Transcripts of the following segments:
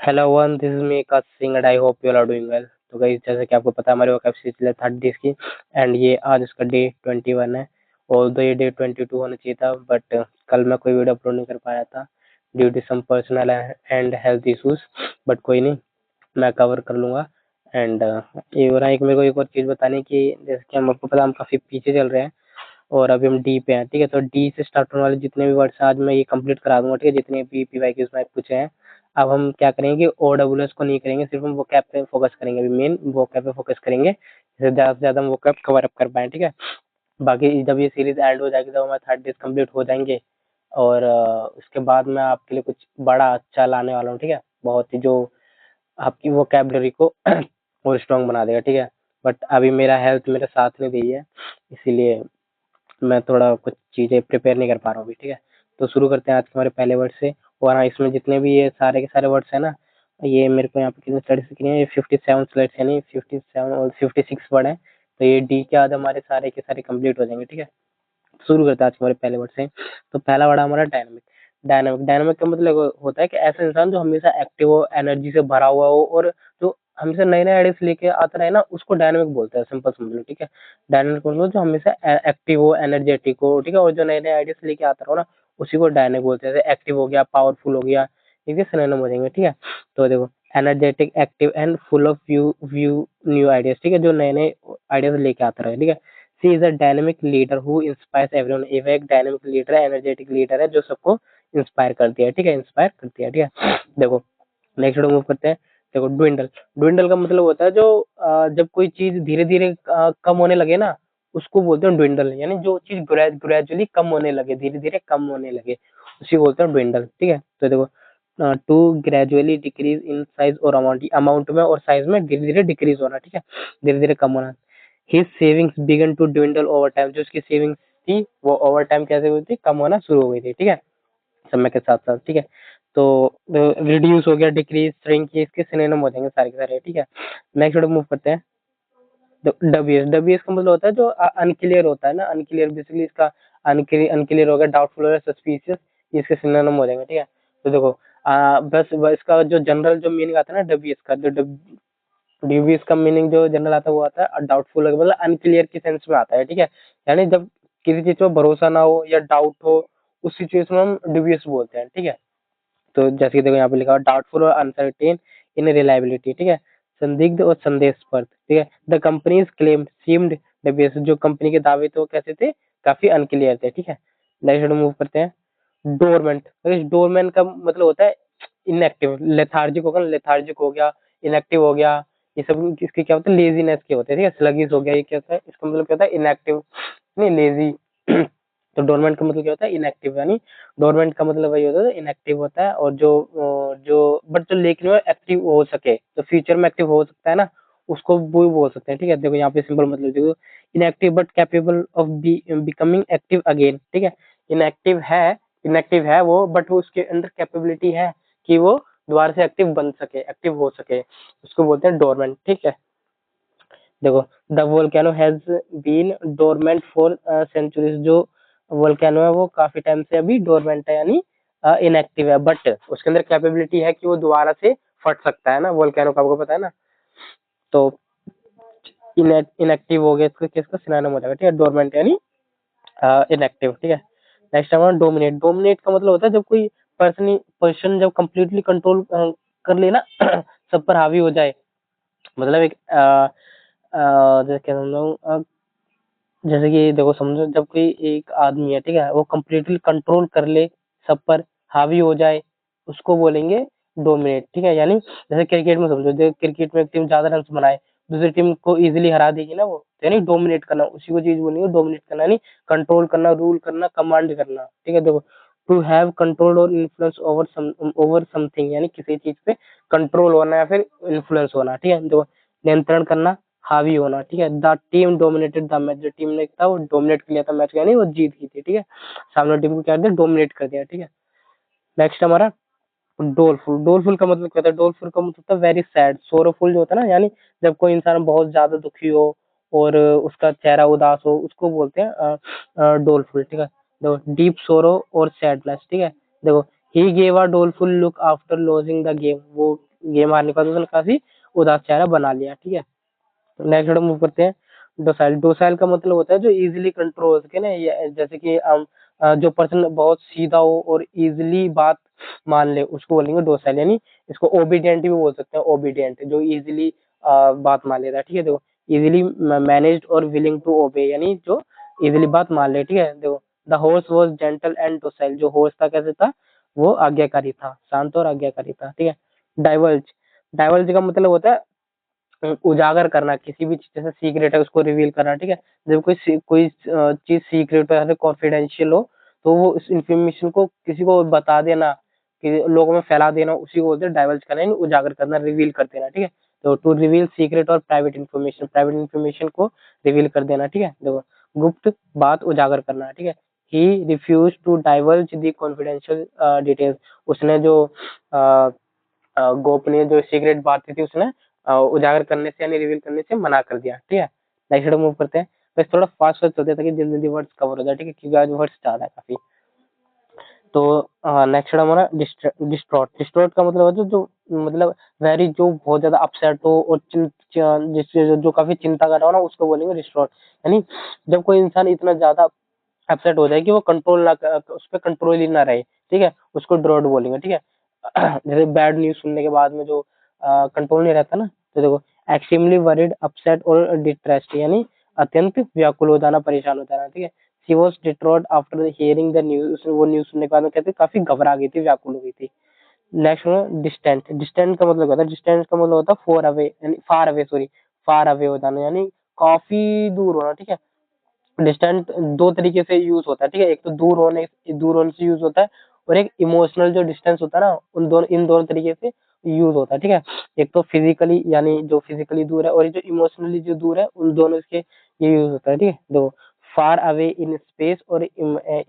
Hello one, this is me Aakash Singh and I hope you are doing well. तो guys, जैसे कि आपको पता है हमारे वर्कआउट सीरीज है 30 डेज की। एंड ये आज इसका डे 21 है। और तो ये डे 22 होना चाहिए था, बट कल मैं कोई वीडियो अपलोड नहीं कर पाया था due to some personal and health issues. But कोई नहीं, मैं कवर कर लूंगा। एंड ये हो रहा है, एक मेरे को एक और चीज़ बताने की, जैसे कि हम आपको पता है हम काफ़ी पीछे चल रहे हैं और अभी हम डी पे हैं। ठीक है, तो डी से स्टार्ट होने वाले जितने भी वर्ड्स आज मैं ये कंप्लीट करा दूंगा। ठीक है, जितने भी पी वाई क्यूज में पूछे हैं। अब हम क्या करेंगे, ओ डब्ल्यू एस को नहीं करेंगे, सिर्फ हम वो कैप पे फोकस करेंगे। अभी मेन वो कैप पे फोकस करेंगे, जिससे ज्यादा से ज्यादा हम वो कैप कवर अप कर पाए। ठीक है, बाकी जब ये सीरीज एंड हो जाएगी, जब हमारे 30 डेज कंप्लीट हो जाएंगे, और उसके बाद मैं आपके लिए कुछ बड़ा अच्छा लाने वाला हूँ। ठीक है, बहुत ही जो आपकी वो कैबलरी को और स्ट्रॉन्ग बना देगा। ठीक है, बट अभी मेरा हेल्थ मेरे साथ नहीं दी है, इसीलिए मैं थोड़ा कुछ चीजें प्रिपेयर नहीं कर पा रहा हूँ अभी। ठीक है, तो शुरू करते हैं आज के हमारे पहले वर्ड से। और हाँ, इसमें जितने भी ये सारे के सारे वर्ड्स है ना, ये मेरे को यहाँ पे कितने स्लाइड्स दिख रहे हैं, ये 57 स्लाइड्स यानी 57 और 56 वर्ड है। तो ये डी के आज हमारे सारे के सारे कंप्लीट हो जाएंगे। ठीक है, शुरू करते हैं आज हमारे पहले वर्ड से। तो पहला वर्ड हमारा डायनामिक। डायनामिक डायनामिक का मतलब होता है कि ऐसा इंसान जो हमेशा एक्टिव हो, एनर्जी से भरा हुआ हो, और जो हमेशा नए नए आइडियाज लेके आता रहे ना, उसको डायनामिक बोलते हैं। सिंपल समझ लो। ठीक है, डायनामिक मतलब जो हमेशा एक्टिव हो, एनर्जेटिक हो। ठीक है, और जो नए नए आइडियाज लेके आता रहो ना, उसी को डायनामिक बोलते हैं। जैसे एक्टिव हो गया, पावरफुल हो गया, ये सिनोनिम हो जाएंगे। ठीक है, तो देखो, energetic, active and full of view view new ideas. ठीक है, जो नए नए आइडियाज लेके आता रहे। ठीक है, she is a dynamic leader who inspires everyone. ये एक डायनेमिक लीडर है, एनर्जेटिक लीडर है, जो सबको इंस्पायर करती है। ठीक है, इंस्पायर करती है। ठीक है, देखो नेक्स्ट मूव करते हैं। देखो, ड्विंडल। ड्विंडल का मतलब होता है जो जब कोई चीज धीरे धीरे कम होने लगे ना, उसको बोलते हैं ड्विंडल। यानी जो चीज ग्रेजुअली कम होने लगे, धीरे धीरे कम होने लगे, उसी को बोलते हैं ड्विंडल। ठीक है, तो देखो, to gradually decrease in size और अमाउंट, अमाउंट में और साइज में धीरे धीरे डिक्रीज होना। ठीक है, धीरे धीरे कम होना। His savings began to dwindle over time. जो उसकी सेविंग्स थी वो ओवर टाइम कैसे हुई थी, कम होना शुरू हो गई थी। ठीक है, समय के साथ साथ। ठीक है, तो रिड्यूस हो गया, डिक्रीज, श्रिंक, ये इसके सिनोनिम हो जाएंगे सारे के सारे। ठीक है, नेक्स्ट मूव करते हैं। डब्ल्यूएस। डब्ल्यूएस का मतलब होता है जो अनक्लियर होता है ना, अनक्लियर, बेसिकली इसका अनक्लियर हो गया, डाउटफुल हो गया, सस्पिशियस, ये इसके सिनोनिम हो जाएंगे। ठीक है, तो देखो, बस इसका जो जनरल जो मीनिंग आता है ना डब्ल्यूएस का, जो डब्ल्यूएस का मीनिंग जो जनरल आता है वो आता है डाउटफुल, मतलब अनक्लियर के सेंस में आता है। ठीक है, यानी जब किसी चीज पर भरोसा ना हो या डाउट हो, उस सिचुएशन में हम डब्ल्यूएस बोलते हैं। ठीक है, तो जैसे कि देखो यहाँ पे लिखा हुआ डाउटफुल और अनसर्टेन इन रिलायबिलिटी। ठीक है, संदिग्ध और संदेशस्पर्ध। ठीक है, द कंपनीज क्लेम सीम्ड डबियस। जो कंपनी के दावे तो कैसे थे, काफी अनक्लियर थे। ठीक है, नेक्स्ट मूव करते हैं। डोरमेंट। डोरमेंट का मतलब होता है इनएक्टिव, लेथार्जिक होगा, लेथार्जिक हो गया, इनएक्टिव हो गया, ये सब इसके क्या होता है, लेजीनेस के होते हैं। ठीक है, स्लगिश हो गया, ये क्या होता है, इसका मतलब क्या होता है, इनएक्टिव, नहीं लेजी। तो डोरमेंट का मतलब क्या होता है, इनएक्टिव। यानी डोरमेंट का मतलब वही होता है, इनएक्टिव होता है। और जो बट जो लेकिन वो एक्टिव हो सके, तो फ्यूचर में एक्टिव हो सकता है ना, उसको वो बोल सकते हैं। ठीक है, देखो यहाँ पे सिंपल मतलब देखो, inactive but capable of becoming active again. ठीक है, इनएक्टिव है, इनएक्टिव है वो, बट वो उसके अंदर कैपेबिलिटी है कि वो दोबारा से एक्टिव बन सके, एक्टिव हो सके, उसको बोलते हैं डोरमेंट। ठीक है, देखो, the volcano has been dormant for centuries. जो वोल्केनो है वो काफी टाइम से अभी डोरमेंट है, यानी इनएक्टिव है, बट उसके अंदर कैपेबिलिटी है कि वो दोबारा से फट सकता है ना, वोल्केनो का आपको पता है ना। तो इनएक्टिव हो गया, इसका किसका सिनोनिम हो जाएगा। ठीक है, डोरमेंट यानी इनएक्टिव। ठीक है, नेक्स्ट हमारा डोमिनेट। डोमिनेट का मतलब होता है जब कोई पर्सन जब कंप्लीटली कंट्रोल कर लेना सब पर हावी हो जाए। मतलब एक जैसे क्या समझाऊं, जैसे कि देखो समझो, जब कोई एक आदमी है, ठीक है, वो कंप्लीटली कंट्रोल कर ले, सब पर हावी हो जाए, उसको बोलेंगे डोमिनेट। ठीक है, यानी जैसे क्रिकेट में समझो, जैसे क्रिकेट में एक टीम ज्यादा रन बनाए, दूसरी टीम को इजीली हरा देगी ना वो, तो यानी डोमिनेट करना, उसी को चीज बोलेंगे डोमिनेट करना, यानी कंट्रोल करना, रूल करना, कमांड करना। ठीक है, देखो, टू हैव कंट्रोल और इन्फ्लुएंस ओवर समथिंग, यानी किसी चीज पे कंट्रोल होना या फिर इन्फ्लुएंस होना। ठीक है, देखो, नियंत्रण करना, हावी होना। ठीक है, the team dominated the match. जो टीम ने था वो डोमिनेट कर लिया था मैच, यानी वो जीत गई थी। ठीक है, सामने टीम को क्या दिया, डोमिनेट कर दिया। ठीक है, नेक्स्ट हमारा डोलफुल। डोलफुल का मतलब क्या होता है, डोलफुल का मतलब होता है वेरी सैड, सोरोफुल जो होता है ना, यानी जब कोई इंसान बहुत ज्यादा दुखी हो और उसका चेहरा उदास हो, उसको बोलते हैं डोलफुल। ठीक है, देखो, डीप सोरो और सैडनेस। ठीक है, देखो, he gave a doleful look after losing the game. वो गेम हारने के बाद उसने काफी उदास चेहरा बना लिया। ठीक है, नेक्स्ट मूव करते हैं। डोसाइल, डोसाइल का मतलब होता है जो इजीली कंट्रोल हो सके ना, जैसे कि जो पर्सन बहुत सीधा हो और इजीली बात मान ले उसको बोलेंगे डोसाइल, यानी इसको ओबीडियंट भी बोल सकते हैं। ओबीडियंट जो इजीली बात मान लेता है। ठीक है, देखो इजीली मैनेज्ड और विलिंग टू ओबे, यानी जो इजीली बात मान ले। ठीक है, देखो the horse was gentle and docile, जो हॉर्स था कैसे था, वो आज्ञाकारी था, शांत और आज्ञाकारी था। ठीक है, डाइवर्ज, डाइवर्ज का मतलब होता है उजागर करना, किसी भी चीज जैसे सीक्रेट है उसको रिवील करना। ठीक है, जब कोई चीज सीक्रेट है, कॉन्फिडेंशियल हो, तो वो इस इंफॉर्मेशन को किसी को बता देना, कि लोगों में फैला देना, उसी को बोलते हैं डाइवर्ज करना, यानी उजागर करना, रिवील कर देना। ठीक है, तो टू रिवील सीक्रेट और प्राइवेट इन्फॉर्मेशन को रिवील कर देना। ठीक है, देखो गुप्त बात उजागर करना। ठीक है, he refuse to diverge the confidential details, उसने जो गोपनीय जो सीक्रेट बातें थी उसने उजागर करने से यानी रिवील करने से मना कर दिया। ठीक है, नेक्स्ट मूव करते हैं। बस थोड़ा फास्ट फास्ट चलते ताकि जल्दी जल्दी वर्ड्स कवर हो जाए। ठीक है, क्योंकि आज वर्ड्स ज्यादा है काफी। तो नेक्स्ट हमारा डिस्ट्रॉट, डिस्ट्रॉट का मतलब है जो मतलब वेरी, जो बहुत ज्यादा अपसेट हो और जिससे जो काफी चिंता कर रहा हो ना, उसको बोलेंगे डिस्ट्रॉट। यानी जब कोई इंसान इतना ज्यादा अपसेट हो जाए कि वो कंट्रोल ना उस पर कंट्रोल ही ना रहे। ठीक है, उसको ड्रॉट बोलेंगे। ठीक है, जैसे बैड न्यूज सुनने के बाद में जो कंट्रोल नहीं रहता ना, तो देखो एक्सट्रीमली वरीड, अपसेट और डिस्ट्रेस्ड, यानी अत्यंत व्याकुल हो जाना, परेशान हो जाना। ठीक है, she was distraught after hearing the news, उसने वो न्यूज सुनने के बाद में कहते काफी घबरा गई थी, व्याकुल हो गई थी। नेक्स्ट डिस्टेंट, डिस्टेंट का मतलब होता है, डिस्टेंस का मतलब होता है फोर अवे, यानी far away, sorry far away हो जाना, यानी काफी दूर होना। ठीक है, डिस्टेंट दो तरीके से यूज होता है। ठीक है, एक तो दूर होने से यूज होता है, और एक इमोशनल जो डिस्टेंस होता है ना, उन दोनों इन दोनों तरीके से यूज होता है। ठीक है, एक तो फिजिकली, यानी जो फिजिकली दूर है, और ये जो इमोशनली जो दूर है, उन दोनों के ये यूज होता है। ठीक है, दो फार अवे इन स्पेस और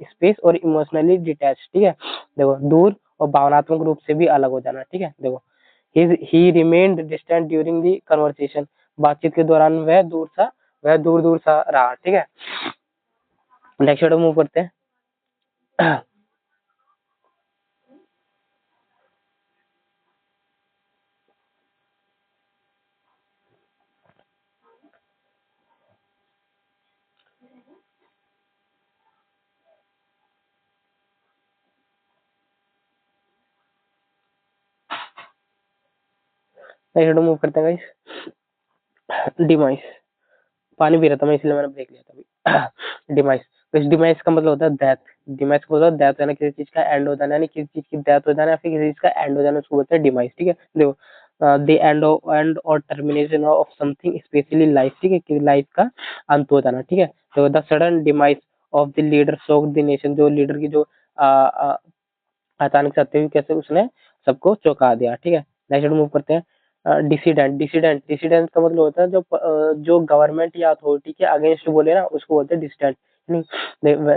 स्पेस और इमोशनली डिटैच। ठीक है, देखो दूर और भावनात्मक रूप से भी अलग हो जाना। ठीक है, देखो ही remained distant during the conversation, बातचीत के दौरान वह दूर दूर सा रहा। ठीक है, नेक्स्ट मूव करते हैं। नेक्स्ट मूव करते हैं गाइस। डिमाइस, पानी पी रहा था मैं इसलिए मैंने ब्रेक लिया था अभी। डिमाइस, इस डिमाइस का मतलब होता है डेथ। डिमाइस को होता है डेथ, यानी किसी चीज का एंड हो जाना, यानी किसी चीज की डेथ हो जाना या फिर किसी चीज का एंड हो जाना, उसको बोलते हैं डिमाइस। ठीक है, देखो द एंड और termination of something, specially life. ठीक है, कि लाइफ का अंत हो जाना। ठीक है, तो the sudden demise of the leader shock the nation, जो लीडर की जो अचानक से आते हुए कैसे उसने सबको चौंका दिया। ठीक है, नेक्स्ट मूव करते हैं। डिसिडेंट, डिसिडेंट का मतलब होता है जो गवर्नमेंट या अथॉरिटी के अगेंस्ट बोले ना, उसको बोलते हैं डिसिडेंट।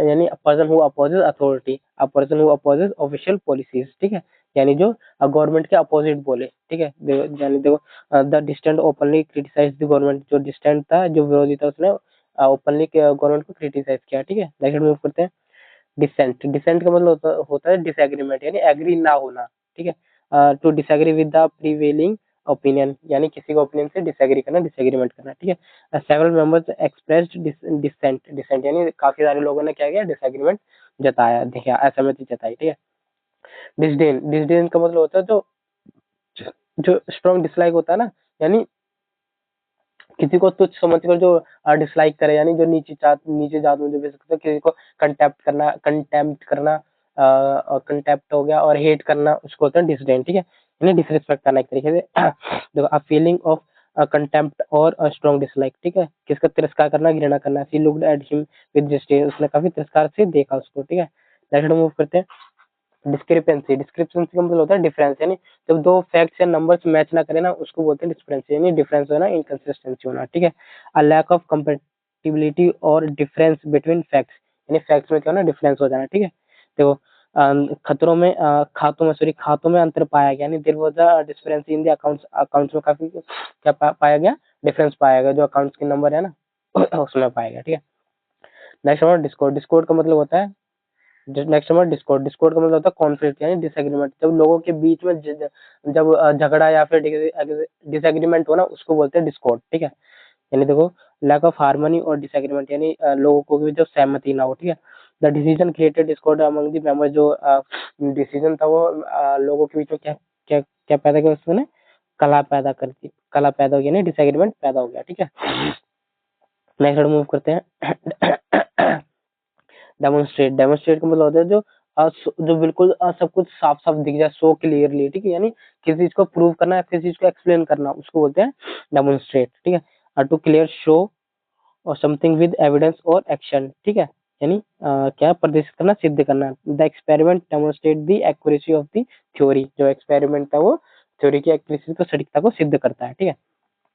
यानी person who opposes authority, a person who opposes official policies. ठीक है, यानी जो गवर्नमेंट के अपोजिट बोले। ठीक है, यानी देखो the dissident openly criticise the government, जो डिस्टेंट था, जो विरोधी था, उसने ओपनली गवर्नमेंट को क्रिटिसाइज किया। ठीक है, नेक्स्ट मूव करते हैं। डिसेंट, डिसेंट का मतलब होता है डिसएग्रीमेंट, यानी एग्री ना होना। ठीक है, to disagree with the prevailing opinion, यानी किसी का ओपिनियन से डिसएग्री करना, डिसएग्रीमेंट करना। ठीक है, several members expressed dissent, dissent यानी काफी सारे लोगों ने क्या किया, डिसएग्रीमेंट जताया, देखिए असहमति जताई। ठीक है, डिसडेन, डिसडेन का मतलब होता है जो जो स्ट्रॉन्ग डिसलाइक होता है ना, यानी किसी को तुच्छ समझकर जो डिसलाइक करे, यानी जो नीचे जात में जो भी सकते, किसी को कंटेम्प्ट करना, कंटेम्प्ट हो गया, और हेट करना, उसको होता है डिसडेन। ठीक है, यानी डिसरिस्पेक्ट करना एक तरीके से। देखो अ फीलिंग ऑफ कंटेम्प्ट और स्ट्रॉन्ग डिसलाइक। ठीक है, किसका तिरस्कार करना, घृणा करना। She looked at him with disdain, उसने काफी तिरस्कार से देखा उसको। ठीक है, नेक्स्ट मूव करते हैं। डिस्क्रिपेंसी, डिस्क्रिपेंसी का मतलब होता है डिफरेंस, यानी जब दो फैक्ट्स या नंबर्स मैच ना करें ना, उसको बोलते हैं डिस्क्रिपेंसी, यानी डिफरेंस होना, इनकंसिस्टेंसी होना। ठीक है, अ लैक ऑफ कंपेटिबिलिटी और डिफरेंस बिटवीन फैक्ट्स, यानी फैक्ट्स में क्या होना, डिफरेंस हो जाना। ठीक है, देखो खातों में अंतर पाया गया, यानी there was a difference in the accounts में काफी क्या पाया गया, डिफरेंस पाया गया, जो अकाउंट्स के नंबर है ना उसमें पाया गया। ठीक है, नेक्स्ट हमारा डिस्कॉर्ड, डिस्कॉर्ड का मतलब होता है नेक्स्ट नंबर डिस्कॉर्ड। डिस्कॉर्ड का मतलब होता है कॉन्फ्लिक्ट यानी डिसएग्रीमेंट। जब लोगों के बीच में जब झगड़ा या फिर डिसएग्रीमेंट हो ना, उसको बोलते हैं डिस्कॉर्ड, ठीक है। यानी देखो, लैक ऑफ हार्मनी और डिसएग्रीमेंट यानी लोगों को भी जो सहमति ना हो, ठीक है। The decision created Discord among the members. जो डिसीजन था वो लोगों के बीच में क्या क्या क्या पैदा किया उसने, कला पैदा हो गया, यानी डिसएग्रीमेंट पैदा हो गया, ठीक है। नेक्स्ट मूव करते हैं। डेमोन्स्ट्रेट। डेमोन्स्ट्रेट का मतलब होता है जो जो बिल्कुल सब कुछ साफ साफ दिख जाए, सो क्लियरली, ठीक है। यानी किसी चीज को प्रूव करना, किसी चीज को एक्सप्लेन करना, उसको बोलते हैं डेमोन्स्ट्रेट, ठीक है। टू क्लियर शो और समथिंग विद एविडेंस और एक्शन, ठीक है। यानी क्या प्रदर्शित करना, सिद्ध करना। The experiment demonstrate the accuracy of the theory. जो एक्सपेरिमेंट था वो थ्योरी की एक्यूरेसी को, सटीकता को सिद्ध करता है, ठीक है।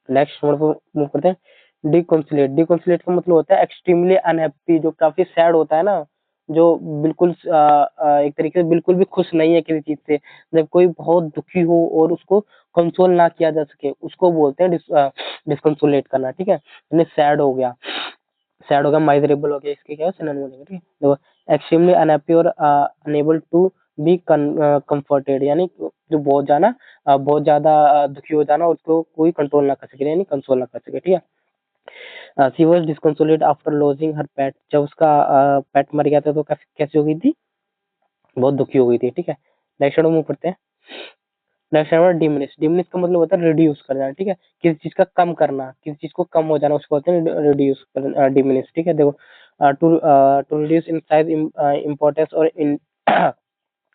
नेक्स्ट मूव करते हैं। डिकॉन्सिलेट। डिकॉन्सिलेट का मतलब होता है एक्सट्रीमली अनहैप्पी, जो काफी सैड होता है ना, जो बिल्कुल एक तरीके से बिल्कुल भी खुश नहीं है किसी चीज से। जब कोई बहुत दुखी हो और उसको कंसोल ना किया जा सके, उसको बोलते हैं डिस्कंसोलेट करना, ठीक है। यानी सैड हो गया, माइजरेबल हो गया, इसके क्या सिनोनिम हो जाएगा, ठीक है। देखो, एक्सट्रीमली अनहैप्पी और अनेबल टू बी कंफर्टेड, यानी जो बहुत ज्यादा दुखी हो जाना, उसको कोई कंट्रोल ना कर सके, यानी कंसोल ना कर सके, ठीक है। शी वाज डिस्कंसोलेट आफ्टर लॉसिंग हर पेट। जब उसका पेट मर गया था तो कैसी हो गई थी, बहुत दुखी हो गई थी, ठीक है। नेक्स्ट मूव करते हैं। नेक्स्ट है डिमिनिश। डिमिनिश का मतलब होता है रिड्यूस कर जाना, ठीक है। किसी चीज का कम करना, किसी चीज को कम हो जाना, उसको बोलते हैं रिड्यूस कर, डिमिनिश, ठीक है। देखो, to reduce in size, importance और इन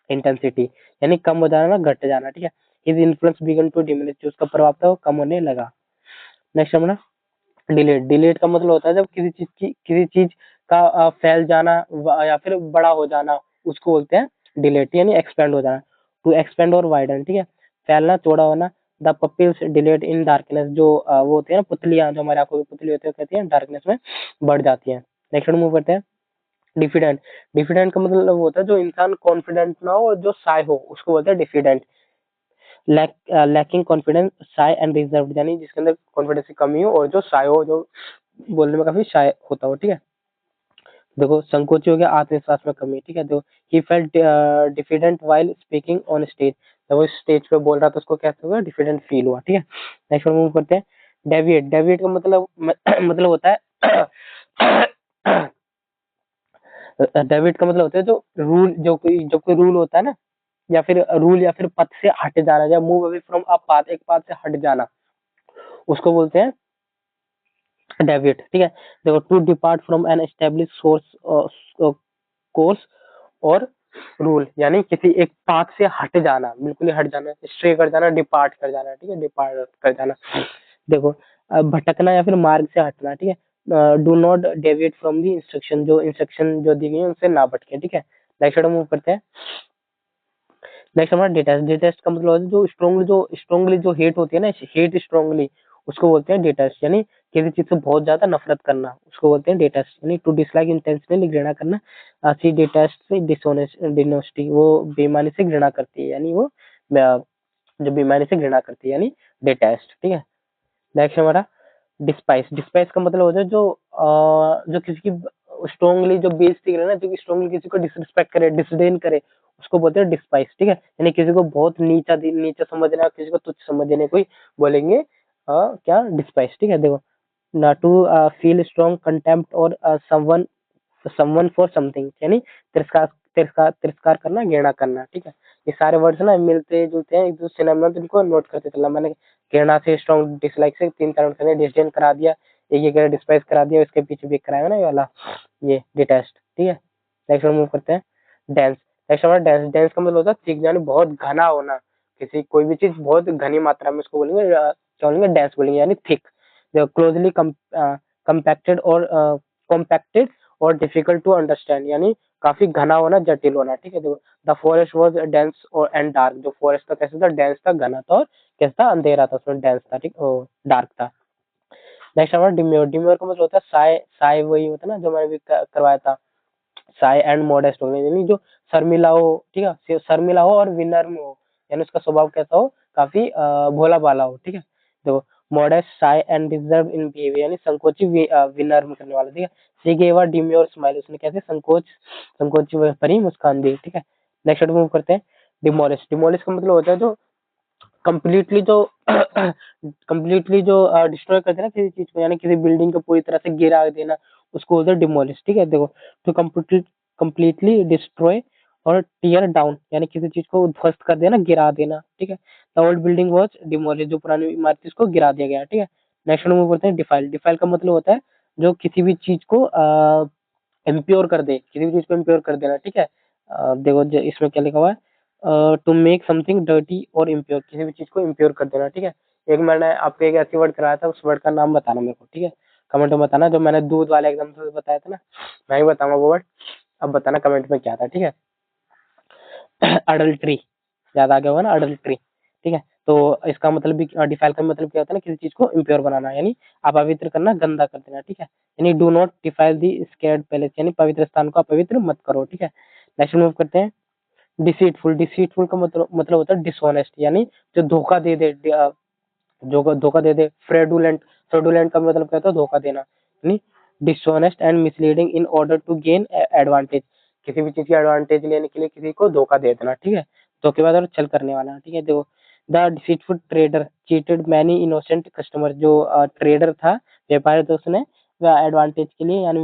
इंटेंसिटी, यानी कम हो जाना ना, घट जाना, ठीक है। His influence began to diminish. जो उसका प्रभाव था वो कम होने लगा। नेक्स्ट है डिलेट। डिलेट का मतलब होता है जब किसी चीज का फैल जाना या फिर बड़ा हो जाना, उसको बोलते हैं डिलेट, यानी एक्सपेंड हो जाना। टू एक्सपेंड और वाइडन, ठीक है। फैलना, चौड़ा होना। The pupils dilate in darkness. जो वो होती है ना पुतलियां, जो हमारे आंखों की पुतली होती है, कहती है डार्कनेस में बढ़ जाती है। नेक्स्ट मूव करते हैं। डिफिडेंट। डिफिडेंट का मतलब होता है जो इंसान कॉन्फिडेंट ना हो और जो साय हो, उसको बोलते हैं diffident. Lacking confidence, shy and reserve, यानी जिसके अंदर कॉन्फिडेंस की कमी हो और जो शाय हो, जो बोलने में काफी शाय होता हो, ठीक है। देखो, संकोची हो गया, आत्मविश्वास में कमी, ठीक है। देखो, he felt diffident while speaking on stage. जब वो स्टेज पे बोल रहा था उसको कैसे हुआ, डिफिडेंट फील हुआ, ठीक है। नेक्स्ट मूव करते हैं। डेविएट। डेविएट का मतलब मतलब होता है डेविएट का मतलब होता है जो रूल, जो कोई रूल होता है ना, या फिर रूल या फिर पथ से हट जाना, या move away from a path, एक पाथ से हट जाना, उसको बोलते हैं डेविएट, ठीक है। देखो, to depart from an establish source, course और रूल, यानी किसी एक पाथ से हट जाना, बिल्कुल ही हट जाना, स्ट्रे कर जाना, डिपार्ट कर जाना, ठीक है, डिपार्ट कर जाना। देखो, भटकना या फिर मार्ग से हटना, ठीक है। Do not deviate from the instruction. जो इंस्ट्रक्शन जो दी गई है उनसे ना भटके, ठीक है। नेक्स्ट मूव करते हैं। नेक्स्ट हमारा डिटेस्ट। डिटेस्ट का मतलब होता है जो हेट होती है ना, हेट स्ट्रांगली, उसको बोलते हैं डिटेस्ट। यानी किसी चीज से बहुत ज्यादा नफरत करना, उसको बोलते हैं डिटेस्ट। यानी टू डिसलाइक इंटेंशनली, घृणा करना। सी डिटेस्ट से डिसऑनेस्टी, वो बेईमानी से घृणा करती है, यानी वो जो बेईमानी से घृणा करती है, यानी डिटेस्ट, ठीक है। नेक्स्ट हमारा डिस्पाइस। डिस्पाइस का मतलब होता है जो किसी की स्ट्रांगली जो बेइज्जती करे ना, जो स्ट्रांगली किसी को डिसरिस्पेक्ट करे, डिसडेन करे, उसको बोलते हैं डिस्पाइस, ठीक है। यानी किसी को बहुत नीचा समझना, किसी को तुच्छ समझने को ही बोलेंगे क्या, डिस्पाइस, ठीक है। देखो, ना टू फील स्ट्रॉन्ग कंटेम्प्ट और समवन फॉर समथिंग, यानी तिरस्कार करना, घृणा करना, ठीक है। ये सारे वर्ड्स ना मिलते जुलते हैं एक दूसरे सिनोनिम, तो इनको नोट करते चलना। मैंने घृणा से स्ट्रॉन्ग, डिसलाइक से तीन तरह से डिसडेन करा दिया, एक ये कह डिस्पाइस करा दिया, इसके पीछे भी कराया ना ये वाला, ये डिटेस्ट, ठीक है। नेक्स्ट मूव करते हैं। डेंस। नेक्स्ट हमारा डेंस। डेंस का मतलब होता है थिक, यानी बहुत घना होना, किसी कोई भी चीज बहुत घनी मात्रा में, उसको बोलेंगे क्या बोलेंगे, डेंस बोलेंगे, यानी थिक। क्लोजली कंपैक्टेड और डिफिकल्ट टू अंडरस्टैंड, यानी काफी घना होना, जटिल होना, ठीक है। देखो, द फॉरेस्ट वाज डेंस और एंड डार्क। जो फॉरेस्ट था कैसा था, डेंस था, घना था, और कैसा था, अंधेरा था, उसमें डेंस था, ठीक, डार्क था। नेक्स्ट हमारा डिम्योर। डिम्योर का मतलब होता है साय। साय वही होता है ना जो मैंने भी करवाया था, साय एंड मॉडेस्ट हो, यानी जो शर्मिला हो, ठीक है, शर्मिला हो और विनम्र हो, यानी उसका स्वभाव कैसा हो, काफी भोला भाला हो, ठीक है। देखो, modest, shy and reserve in behaviour, यानी संकोची विनर्म करने वाला, ठीक है। She gave a demure smile, उसने कैसे संकोच भरी मुस्कान दी, ठीक है। नेक्स्ट वर्ड मूव करते हैं। डिमोलिश, डिमोलिश का मतलब होता है जो कंप्लीटली जो कंप्लीटली जो डिस्ट्रॉय कर देना किसी चीज को, यानी किसी बिल्डिंग को पूरी तरह से गिरा देना, उसको बोलते हैं डिमोलिश, ठीक है। देखो, तो कंप्लीटली डिस्ट्रॉय और टीयर डाउन, यानी किसी चीज को ध्वस्त कर देना, गिरा देना, ठीक है। The old building was demolish, जो पुरानी इमारत थी उसको गिरा दिया गया, ठीक है। नेक्स्ट मूव करते हैं। डिफाइल, डिफाइल का मतलब होता है जो किसी भी चीज को इम्प्योर कर दे, किसी भी चीज को इम्प्योर कर देना, ठीक है। देखो इसमें क्या लिखा हुआ है, टू मेक समथिंग डर्टी और इम्प्योर, किसी भी चीज को इम्प्योर कर देना, ठीक है। एक मैंने आपको एक ऐसी वर्ड कराया था, उस वर्ड का नाम बताना मेरे को, ठीक है। कमेंट में बताना, जो मैंने दूध वाले एग्जाम्पल बताया था ना, मैं ही बताऊंगा वो वर्ड, अब बताना कमेंट में क्या था, ठीक है। अडल्ट्री, याद आ गया होगा ना, अडल्ट्री, ठीक है। तो इसका मतलब भी, डिफाइल का मतलब क्या होता है ना, किसी चीज को इम्प्योर बनाना, यानी अपवित्र करना, गंदा कर देना, ठीक है। यानी do not defile the scared palace, यानी पवित्र स्थान को अपवित्र मत करो, ठीक है। नेक्स्ट मूव करते हैं। डिसीटफुल, डिसीटफुल का मतलब होता है डिसऑनेस्ट, यानी जो धोखा दे दे, जो धोखा दे दे। फ्रेडुलेंट, फ्रेडुलेंट का मतलब क्या होता है, धोखा देना, यानी dishonest and misleading in order to gain advantage, किसी भी चीज की एडवांटेज लेने के लिए किसी को धोखा दे देना, ठीक है। धोखेबाज और छल करने वाला, ठीक है। देखो, the deceitful trader cheated many innocent customer, जो ट्रेडर था, व्यापारी, तो उसने एडवांटेज के लिए, यानी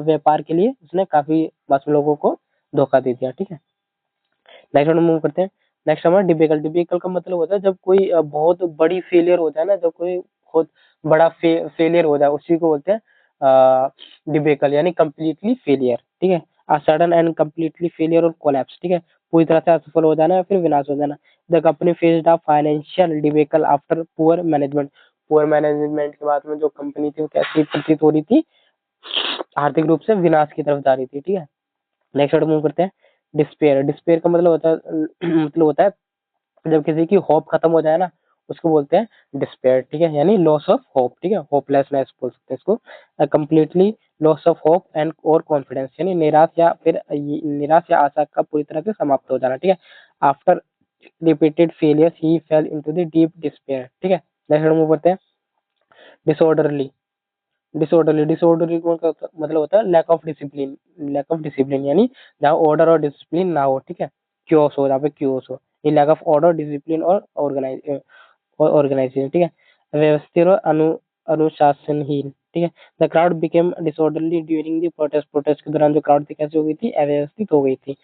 व्यापार के लिए उसने काफी मासूम लोगों को धोखा दे दिया, ठीक है। नेक्स्ट वन मूव करते हैं। नेक्स्ट हमारा डिबेकल, डिबेकल का मतलब होता है जब कोई बहुत बड़ी फेलियर हो जाए ना, जब कोई बहुत बड़ा फेलियर हो जाए, उसी को बोलते हैं डिबेकल, यानी कंप्लीटली फेलियर, ठीक है। सडन एंड कंप्लीटली फेलियर और कोलैप्स, ठीक है। पूरी तरह से असफल हो जाना या फिर विनाश हो जाना। The company faced a financial debacle after poor management, poor management के बाद में जो कंपनी थी वो कैसी प्रतीत हो रही थी, आर्थिक रूप से विनाश की तरफ जा रही थी, ठीक है। नेक्स्ट वर्ड मूव करते हैं। डिस्पेयर, डिस्पेयर का मतलब होता है मतलब होता है जब किसी की होप खत्म हो जाए ना, उसको बोलते हैं डिस्पेयर, ठीक है। यानी लॉस ऑफ होप, ठीक है, होपलेसनेस बोल सकते हैं इसको। Completely loss of hope and और कॉन्फिडेंस, यानी निराश या फिर निराश या आशा का पूरी तरह से समाप्त हो जाना, ठीक है। After repeated failures he fail into the deep despair, ठीक है। नेक्स्ट मूव करते हैं। डिसऑर्डरली, डिसऑर्डरली, डिसऑर्डरली का मतलब होता है lack of discipline, lack of discipline, यानी जहाँ ऑर्डर और डिसिप्लिन ना हो, ठीक है। क्योस हो, जहाँ पे क्योस हो, ये लैक ऑफ ऑर्डर, डिसिप्लिन और ऑर्गेनाइजेशन, ठीक है। व्यवस्थित और अनुशासनहीन, ठीक है। The crowd became disorderly during the protest, protest के दौरान जो क्राउड थी कैसे हो गई थी, अव्यवस्थित हो गई थी।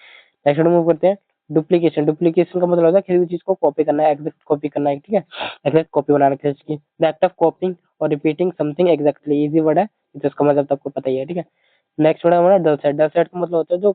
नेक्स्ट मूव करते हैं। डुप्लीकेशन, डुप्लीकेशन का मतलब होता है किसी भी चीज को कॉपी करना है, एग्जैक्ट कॉपी करना है, ठीक है। एग्जैक्ट कॉपी बनाना किसी चीज की। द एक्ट ऑफ कॉपिंग और repeating something exactly, easy word है, तो इसका मतलब तो आपको पता ही है, ठीक है। नेक्स्ट वर्ड है हमारा डल सेट, डल सेट का मतलब होता है जो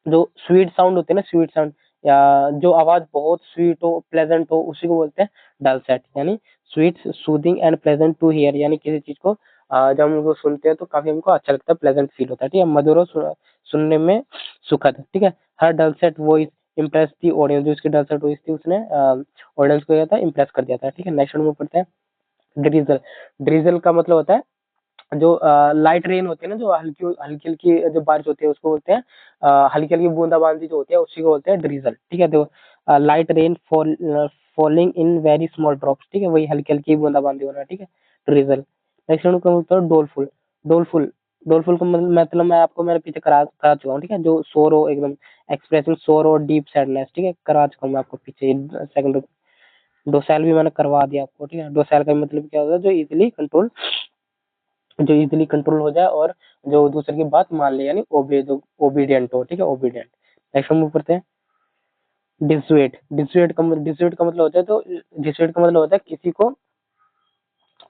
जो स्वीट साउंड होते हैं ना, स्वीट साउंड, या जो आवाज बहुत स्वीट हो, प्लेजेंट हो, उसी को बोलते हैं डल सेट, यानी sweet, soothing and pleasant to hear, यानी किसी चीज को जब हम उसको सुनते हैं तो काफी हमको अच्छा लगता है, प्लेजेंट फील होता है, ठीक है। मधुर और सुनने में सुखद, ठीक है। Her dulcet voice impress the audience, जो इसकी डल सेट वॉइस थी उसने ऑडियंस को क्या था, इम्प्रेस कर दिया था, ठीक है। नेक्स्ट मूव करते हैं। ड्रीजल, ड्रीजल का मतलब होता है जो लाइट रेन होती है ना, जो हल्की हल्की हल्की जो बारिश होती है उसको बोलते हैं हल्की हल्की बूंदाबांदी जो होती है उसी को बोलते हैं ड्रीजल, ठीक है। देखो, light rain falling in very small drops, ठीक है, वही हल्की हल्की बूंदाबांदी होना, ठीक है, ड्रीजल। नेक्स्ट का मतलब डोलफुल, डोलफुल, डोलफुल का मतलब मैं आपको मेरे पीछे करा चुका हूँ, ठीक है, जो सोर हो एकदम, एक्सप्रेसिंग सोर और डीप सैडनेस, ठीक है, करा चुका हूँ मैं आपको पीछे सेकंड। डोसाइल भी मैंने करवा दिया आपको, ठीक है। डोसाइल का मतलब क्या होता है, जो इजीली कंट्रोल हो जाए और जो दूसरे की बात मान ले, यानी ओबे, जो ओबीडियंट हो, ठीक है, ओबीडियंट। नेक्स्ट मूव करते हैं। डिसुएड का मतलब होता है, तो डिसुएड का मतलब होता है किसी को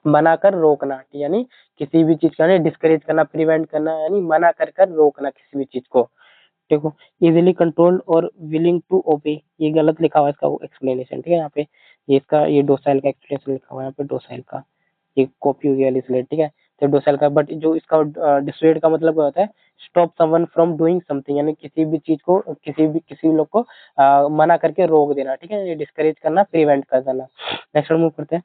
मना कर रोकना, यानी किसी भी चीज का डिस्करेज करना, प्रिवेंट करना, यानी मना कर कर रोकना किसी भी चीज को। देखो, इजीली कंट्रोल्ड और विलिंग टू ओबे, ये गलत लिखा हुआ है इसका एक्सप्लेनेशन, ठीक है, यहाँ पे ये डोसाइल का एक्सप्लेनेशन लिखा हुआ है यहाँ पे, डोसाइल का ये कॉपी हो गया इसलिए, ठीक है। तो डोसाइल का, बट जो इसका डिसुएड का मतलब क्या होता है, stop someone from doing something, यानी किसी भी चीज को, किसी भी लोग को मना करके रोक देना, ठीक है, ये डिस्करेज करना, प्रिवेंट कर देना। नेक्स्ट मूव करते हैं।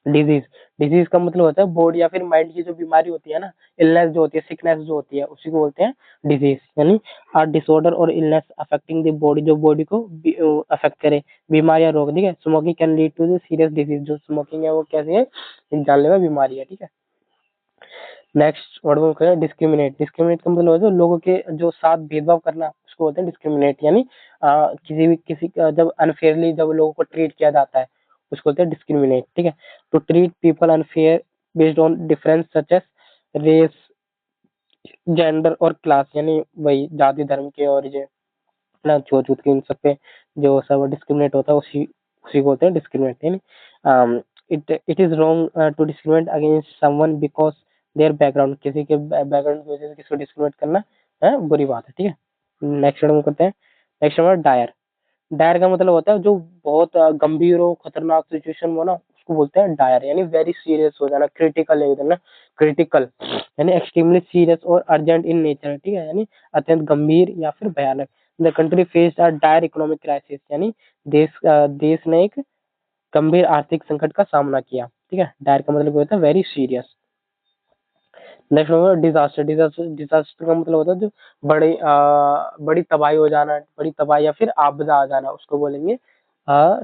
डिजीज, डिजीज का मतलब होता है बॉडी या फिर माइंड की जो बीमारी होती है ना, इलनेस जो होती है, सिकनेस जो होती है, उसी को बोलते हैं डिजीज। यानी आ डिसऑर्डर और इलनेस अफेक्टिंग द बॉडी, जो बॉडी को अफेक्ट करे, बीमारी या रोग। ठीक है, smoking can lead to the serious disease, जो स्मोकिंग है वो कैसी है, एक जानलेवा बीमारी है। ठीक है, नेक्स्ट वर्ड में करें डिस्क्रिमिनेट। डिस्क्रिमिनेट का मतलब होता है लोगों के जो साथ भेदभाव करना, उसको बोलते हैं डिस्क्रिमिनेट। यानी किसी का जब अनफेयरली जब लोगों को ट्रीट किया जाता है, उसको बोलते हैं डिस्क्रिमिनेट। ठीक है, to treat people unfair based on difference such as race, gender और क्लास, यानी वही जाति धर्म के और ये ना छूत छूत के इन सब पे जो सब डिस्क्रिमिनेट होता है, उसी उसी को बोलते हैं डिस्क्रिमिनेट। यानी it is wrong to discriminate against someone because their background, किसी के बैकग्राउंड की वजह से किसी को डिस्क्रिमिनेट करना है बुरी बात है। ठीक है, नेक्स्ट हम करते हैं। नेक्स्ट हमारा डायर। डायर का मतलब होता है जो बहुत गंभीर हो, खतरनाक सिचुएशन हो ना, उसको बोलते हैं डायर। यानी वेरी सीरियस हो जाना, क्रिटिकल एकदम ना, क्रिटिकल यानी एक्सट्रीमली सीरियस और अर्जेंट इन नेचर। ठीक है, यानी अत्यंत गंभीर या फिर भयानक। The country faced a dire economic crisis, यानी देश ने एक गंभीर आर्थिक संकट का सामना किया। ठीक है, डायर का मतलब होता है वेरी सीरियस। नेक्स्ट होगा डिजास्टर। डिजास्टर, डिजास्टर का मतलब होता है जो बड़ी तबाही हो जाना, बड़ी तबाही या फिर आपदा आ जाना, उसको बोलेंगे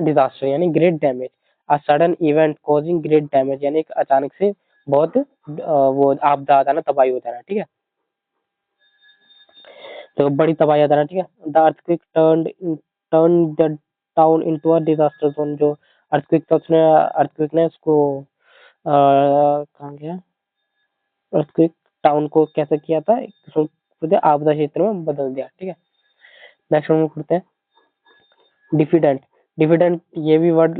डिजास्टर। यानी great damage, a sudden event causing great damage, यानी एक अचानक से बहुत वो आपदा आ जाना, तबाही हो जाना। ठीक है, तो बड़ी तबाही आ जाना। ठीक है, the earthquake turn the town into a disaster zone. जो अर्थक्वेक था, उसने अर्थक्वेक ने उसको कहाँ गया, अर्थक्वेक टाउन को कैसे किया था, उसको आपदा क्षेत्र में बदल दिया। ठीक है, नेक्स्ट हम करते हैं डिफिडेंट। डिफिडेंट ये भी वर्ड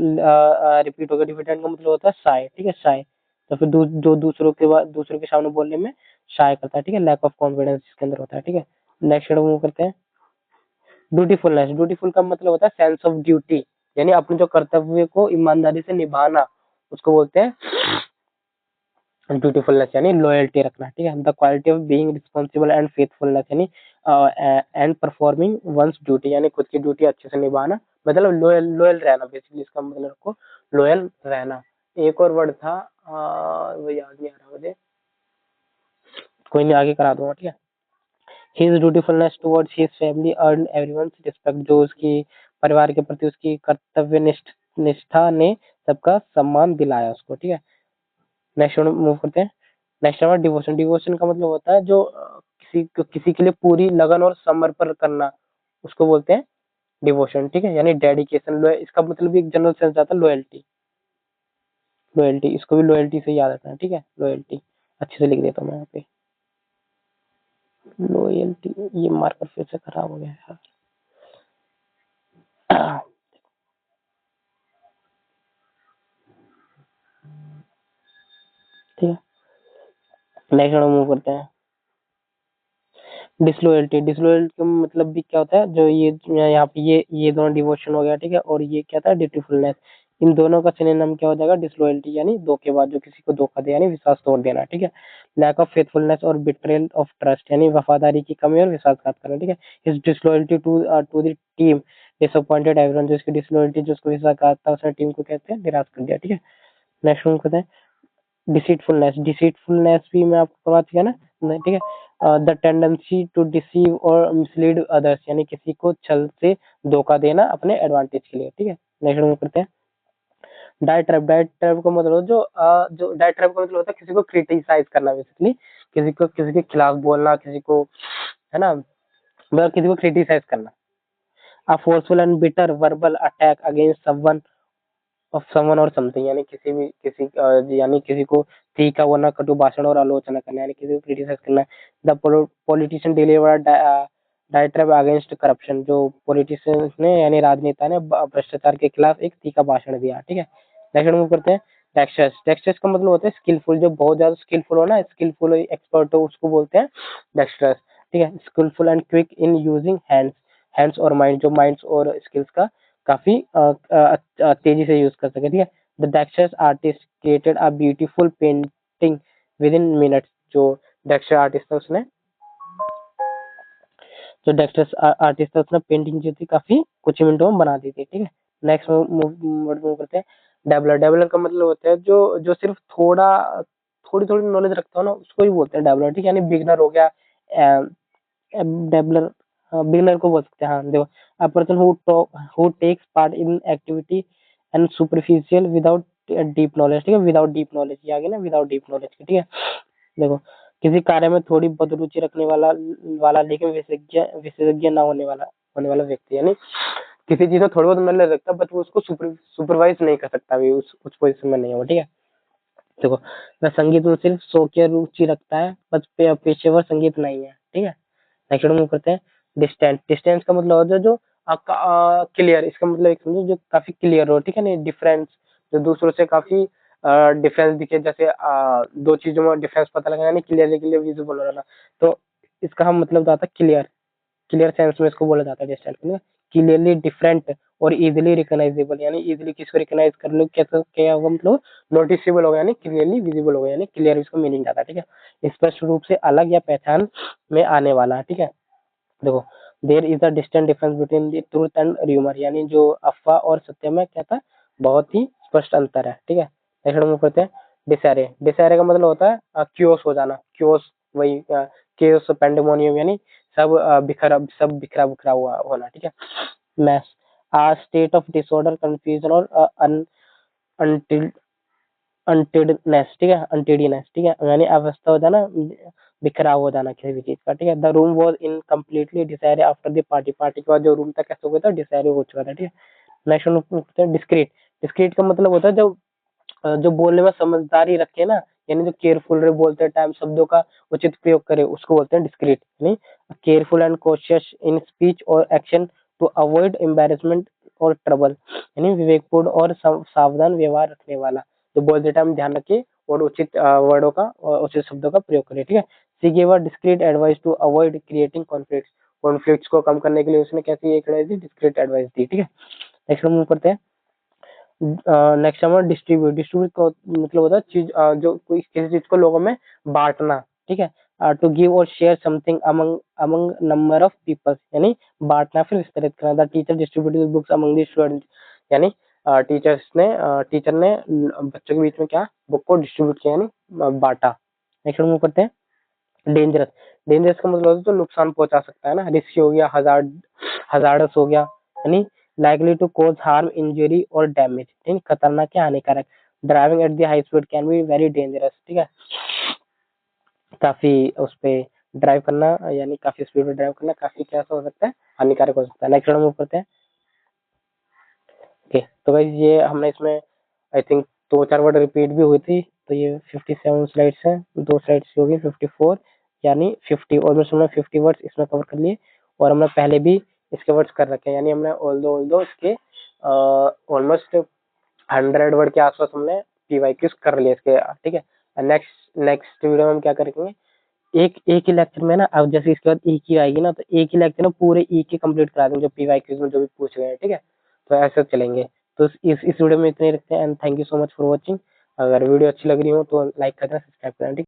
रिपीट होगा। डिफिडेंट का मतलब होता है शाय। ठीक है, शाय तो फिर जो दूसरों के बाद दूसरों के सामने बोलने में शाय करता है। ठीक है, लैक ऑफ कॉन्फिडेंस इसके अंदर होता है। ठीक है, नेक्स्ट हम करते हैं ड्यूटीफुलनेस। ड्यूटीफुल का मतलब होता है सेंस ऑफ ड्यूटी, यानी अपने जो कर्तव्य को ईमानदारी से निभाना, उसको बोलते हैं ड्यूटीफुलनेस। यानी लॉयल्टी रखना। ठीक है, the quality of being responsible and faithfulness, यानी एंड परफॉर्मिंग वंस ड्यूटी, यानी खुद की ड्यूटी अच्छे से निभाना, मतलब लॉयल लॉयल रहना, बेसिकली इसका मतलब को लॉयल रहना। एक और वर्ड था वो याद नहीं आ रहा मुझे, कोई नहीं आगे करा दूंगा। ठीक है, his dutifulness towards his family earn everyone's respect, जो उसकी परिवार के प्रति उसकी कर्तव्य निष्ठा ने सबका सम्मान दिलाया उसको। ठीक है, नेक्स्ट मूव करते हैं। नेक्स्ट हमारा डिवोशन। डिवोशन का मतलब होता है जो किसी के लिए पूरी लगन और समर्पण करना, उसको बोलते हैं डिवोशन। ठीक है, यानी डेडिकेशन। इसका मतलब भी एक जनरल सेंस आता है लॉयल्टी। लॉयल्टी, इसको भी लॉयल्टी से याद रखना है। ठीक है, लॉयल्टी अच्छे से लिख देता हूँ मैं यहाँ पे, लॉयल्टी। ये मार्कर फिर से खराब हो गया है यार। ठीक है, नेक्स्ट हम मूव करते हैं डिसलॉयल्टी। डिसलॉयल्टी का मतलब भी क्या होता है, जो ये यहाँ पे ये दोनों डिवोशन हो गया। ठीक है, और ये क्या था ड्यूटीफुलनेस, इन दोनों का सिनोनिम क्या हो जाएगा डिसलॉयल्टी, यानी धोखेबाज, जो किसी को धोखा दे, यानी विश्वास तोड़ देना। ठीक है, लैक ऑफ फेथफुलनेस और बिट्रेयल ऑफ ट्रस्ट, यानी वफादारी की कमी और विश्वासघात करना। ठीक है, his disloyalty to the team disappointed everyone, जो इसकी डिसलॉयल्टी, जो उसको विश्वासघात था, उसने टीम को कहते हैं निराश कर दिया। ठीक है, नेक्स्ट हम कहते हैं डिसीटफुलनेस। डिसीटफुलनेस भी मैं आपको करवा दिया ना, ठीक है, द टेंडेंसी टू डिसीव और मिसलीड अदर्स, यानी किसी को छल से धोखा देना अपने एडवांटेज के लिए। ठीक है, नेक्स्ट हम करते हैं डायट्राइब। डायट्राइब का मतलब जो डायट्राइब का मतलब होता है किसी को क्रिटिसाइज करना, बेसिकली किसी के खिलाफ बोलना, किसी को, है ना, मतलब किसी को क्रिटिसाइज करना। A forceful and bitter verbal attack against someone of someone or something, यानी यानी किसी को तीखा वरना कटु भाषण और आलोचना करना, यानी किसी को क्रिटिसाइज करना। The politician deliver diatribe against corruption, जो पॉलिटिशियंस ने यानी राजनेता ने भ्रष्टाचार के खिलाफ एक तीखा भाषण दिया। ठीक है, नेक्स्ट मूव करते हैं डेक्स्टर्स। डेक्स्टर्स का मतलब होता है स्किलफुल, जो बहुत ज्यादा स्किलफुल हो ना, स्किलफुल एक्सपर्ट हो, उसको बोलते हैं डेक्स्टर्स। ठीक है, skilful and quick in using hands, hands और माइंड, जो माइंड्स और स्किल्स का काफी तेजी से यूज कर सके। ठीक है, the dexterous artist created a beautiful painting within minutes, जो डेक्स्टर आर्टिस्ट था उसने जो डेक्स्टर्स आर्टिस्ट था उसने पेंटिंग जो थी काफी कुछ ही मिनटों में बना दी थी। ठीक है, नेक्स्ट मूव करते हैं डेवलर का मतलब होता है जो जो सिर्फ थोड़ी थोड़ी नॉलेज रखता हो ना, उसको ही बोलते हैं डेवलर, ठीक है। यानी बिगनर हो गया डेवलर, बिगनर को बोल सकते हैं। हाँ देखो, a person who takes part in activity and superficial without deep knowledge, ठीक है। विदाउट डीप नॉलेज, ये आ गया ना, विदाउट डीप नॉलेज, ठीक है। देखो, किसी कार्य में थोड़ी बहुत रुचि रखने वाला वाला लेकिन विशेषज्ञ विशेषज्ञ ना होने वाला व्यक्ति, यानी किसी चीज में थोड़ी बहुत नॉलेज रखता है, बट वो उसको सुपरवाइज नहीं कर सकता, भी उस पोजीशन में नहीं हो, ठीक है। देखो, वह संगीत में सिर्फ शौकिया रुचि रखता है, बस पेशेवर संगीत नहीं है, ठीक है। नेक्स्ट मूव करते हैं। डिस्टेंस, डिस्टेंस का मतलब होता है जो क्लियर, इसका मतलब एक समझो जो काफी क्लियर हो, ठीक है। नहीं, डिफरेंस, जो दूसरों से काफी डिफरेंस दिखे, जैसे दो चीजों में डिफरेंस पता लगा, यानी क्लियरली क्लियर विजिबल हो रहा। तो इसका हम मतलब आता है क्लियर, क्लियर सेंस में इसको बोला जाता है डिस्टेंस में। क्लियरली डिफरेंट और इजीली रिकॉग्नाइजेबल, यानी इजीली किसको रिकॉग्नाइज कर लो, कैसे क्या होगा, मतलब नोटिसेबल होगा, यानी क्लियरली विजिबल होगा, यानी क्लियर इसका मीनिंग आता है, ठीक है। स्पष्ट रूप से अलग या पहचान में आने वाला, ठीक है। देखो, there is a distinct difference between the truth and rumour, यानी जो अफवाह और सत्य में क्या था, बहुत ही स्पष्ट अंतर है, ठीक है। नेक्स्ट हम करते हैं डिसारे। डिसारे का मतलब होता है क्योस हो जाना, क्योस, वही केओस पेंडेमोनियम, यानी सब बिखरा बिखरा हुआ होना, ठीक है। Mess, a state of disorder, confusion और अनटेडनेस, ठीक है, अनटेडीनेस, ठीक है, यानी अवस्था हो जाना, बिखराव हो जाना किसी भी चीज का, ठीक है। The room was in completely decide after the party, party के बाद जो रूम था कैसे हो गया था, डिसाइड हो चुका था, ठीक है। Next discrete. डिस्क्रीट का मतलब होता है जो जो बोलने में समझदारी रखे ना, यानी जो केयरफुल रहे, बोलते टाइम शब्दों का उचित प्रयोग करे, उसको बोलते हैं डिस्क्रीट, यानी careful and cautious in speech और एक्शन टू अवॉइड एम्बेरसमेंट और ट्रबल, यानी विवेकपूर्ण और सावधान व्यवहार रखने वाला, जो बोलते टाइम ध्यान रखे और उचित वर्डों का और उचित शब्दों का प्रयोग करे, ठीक है। She give a discreet advice to avoid creating conflicts, conflicts को कम करने के लिए उसने कैसी एक डिस्क्रीट एडवाइस दी, ठीक है। नेक्स्ट मूव करते हैं। नेक्स्ट हमारा डिस्ट्रीब्यूट। डिस्ट्रीब्यूट का मतलब होता है चीज जो कोई किसी चीज को लोगों में बांटना, ठीक है। टू गिव और share something among among number of people, यानी बांटना फिर विस्तरित करना। The teacher distributed books among the students, यानी टीचर ने बच्चों के बीच में क्या, बुक को डिस्ट्रीब्यूट किया, यानी बांटा। नेक्स्ट मूव करते हैं। डेंजरस। डेंजरस का मतलब होता है तो नुकसान पहुंचा सकता है ना, रिस्की हो गया, हजार्डस हो गया, यानी likely to cause harm, injury और डैमेज, ठीक है, खतरनाक या हानिकारक। Driving at the high speed can be very dangerous, ठीक है। काफी उस पे ड्राइव करना, यानी काफी स्पीड में ड्राइव करना काफी कैसा हो सकता है, हानिकारक हो सकता है। नेक्स्ट मूव करते हैं। ओके, तो गाइस ये हमने इसमें आई थिंक दो चार वर्ड रिपीट भी हुई थी, तो ये 57 स्लाइड्स हैं, दो स्लाइड्स होगी 54, यानी 50 ऑलमोस्ट हमने 50 वर्ड्स इसमें कवर कर लिए। और हमने पहले भी इसके वर्ड्स कर रखे हैं, यानी हमने ऑल्दो इसके ऑलमोस्ट 100 वर्ड के आसपास हमने पीवाईक्यूज कर लिए इसके, ठीक है। नेक्स्ट नेक्स्ट वीडियो में हम क्या करेंगे, एक एक ही लेक्चर में ना, अब जैसे इसके बाद एक ही आएगी ना, तो एक ही लेक्चर में पूरे एक ही कंप्लीट करा देंगे जो पीवाईक्यूज में जो भी पूछ रहे हैं, ठीक है। तो ऐसे चलेंगे। तो इस वीडियो में इतने ही रखते हैं, and thank you so much for watching. अगर वीडियो अच्छी लग रही हो तो लाइक करना, सब्सक्राइब करना, ठीक है।